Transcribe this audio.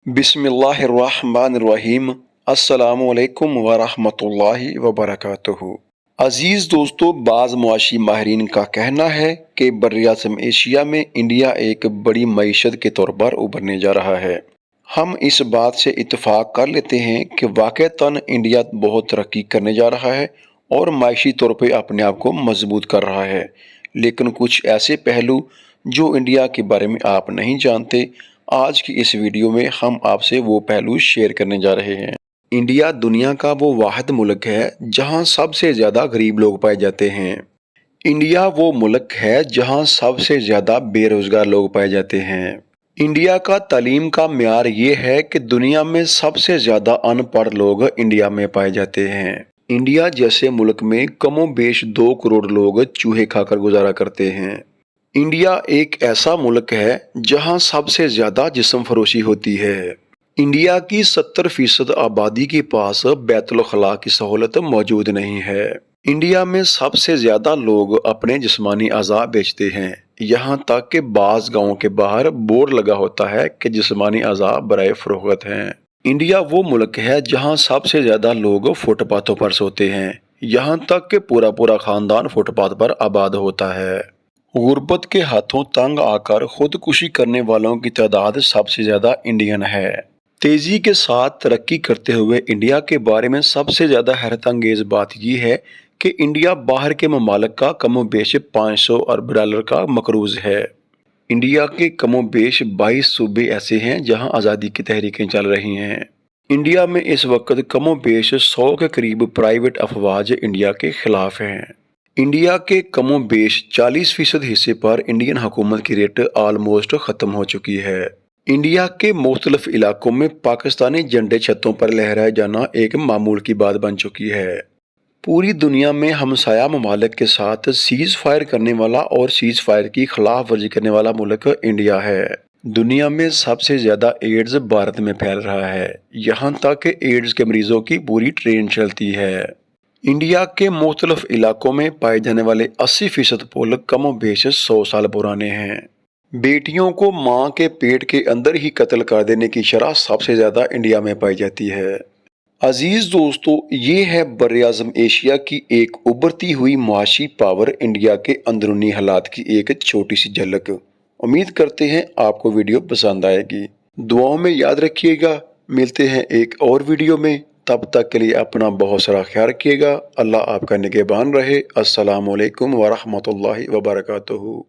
बिस्मिल्लाहिर्रहमानिर्रहीम। अस्सलामुअलैकुम वरहमतुल्लाहि वबरकातुहू। अजीज़ दोस्तों, बाज़ मुआशी माहिरीन का कहना है कि बर्र-ए-आज़म एशिया में इंडिया एक बड़ी मईशत के तौर पर उभरने जा रहा है। हम इस बात से इत्तफ़ाक़ कर लेते हैं कि वाक़अतन इंडिया बहुत तरक्की करने जा रहा है और माशी तौर पर अपने आप को मजबूत कर रहा है। लेकिन कुछ ऐसे पहलू जो इंडिया के बारे में आप नहीं जानते, आज की इस वीडियो में हम आपसे वो पहलू शेयर करने जा रहे हैं। इंडिया दुनिया का वो वाहिद मुल्क है जहां सबसे ज़्यादा गरीब लोग पाए जाते हैं। इंडिया वो मुल्क है जहां सबसे ज़्यादा बेरोज़गार लोग पाए जाते हैं। इंडिया का तालीम का म्यार ये है कि दुनिया में सबसे ज़्यादा अनपढ़ लोग इंडिया में पाए जाते हैं। इंडिया जैसे मुल्क में कमोबेश 2 करोड़ लोग चूहे खाकर गुजारा करते हैं। इंडिया एक ऐसा मुल्क है जहां सबसे ज़्यादा जिस्म फरोशी होती है। इंडिया की 70% आबादी के पास बैतुल खला की सहूलत मौजूद नहीं है। इंडिया में सबसे ज़्यादा लोग अपने जिस्मानी अज़ा बेचते हैं। यहाँ तक कि बाज़ गाँव के बाहर बोर्ड लगा होता है कि जिस्मानी अज़ा बराए फ़रोख्त हैं। इंडिया वो मुल्क है जहाँ सबसे ज़्यादा लोग फुटपाथों पर सोते हैं। यहाँ तक कि पूरा पूरा ख़ानदान फुटपाथ पर आबाद होता है। गुर्बत के हाथों तंग आकर खुदकुशी करने वालों की तादाद सबसे ज़्यादा इंडियन है। तेज़ी के साथ तरक्की करते हुए इंडिया के बारे में सबसे ज़्यादा हैरत अंगेज़ बात यह है कि इंडिया बाहर के ममालिक का कमोबेश 500 अरब डॉलर का मकरूज़ है। इंडिया के कमोबेश 22 सूबे ऐसे हैं जहां आज़ादी की तहरीकें चल रही हैं। इंडिया में इस वक्त कमोबेश 100 के करीब प्राइवेट अफवाज इंडिया के खिलाफ हैं। इंडिया के कमोबेश 40% हिस्से पर इंडियन हुकूमत की रेट आलमोस्ट ख़त्म हो चुकी है। इंडिया के मुख्तलिफ इलाकों में पाकिस्तानी झंडे छतों पर लहराए जाना एक मामूल की बात बन चुकी है। पूरी दुनिया में हमसाया ममालिक के साथ सीज़ फायर करने वाला और सीज़ फायर की खिलाफ वर्जी करने वाला मुल्क इंडिया है। दुनिया में सबसे ज़्यादा एड्स भारत में फैल रहा है। यहाँ तक कि एड्स के मरीजों की पूरी ट्रेन चलती है। इंडिया के मुख्तलिफ इलाकों में पाए जाने वाले 80% पुल कमोबेश 100 साल पुराने हैं। बेटियों को मां के पेट के अंदर ही कत्ल कर देने की शरह सबसे ज़्यादा इंडिया में पाई जाती है। अजीज़ दोस्तों, ये है बर्र-ए-आज़म एशिया की एक उभरती हुई माशी पावर इंडिया के अंदरूनी हालात की एक छोटी सी झलक। उम्मीद करते हैं आपको वीडियो पसंद आएगी। दुआओं में याद रखिएगा। मिलते हैं एक और वीडियो में। तब तक के लिए अपना बहुत सारा ख्याल रखिएगा। अल्लाह आपका निगहबान रहे। अस्सलामु अलैकुम वरहमतुल्लाहि वबरकातुहू।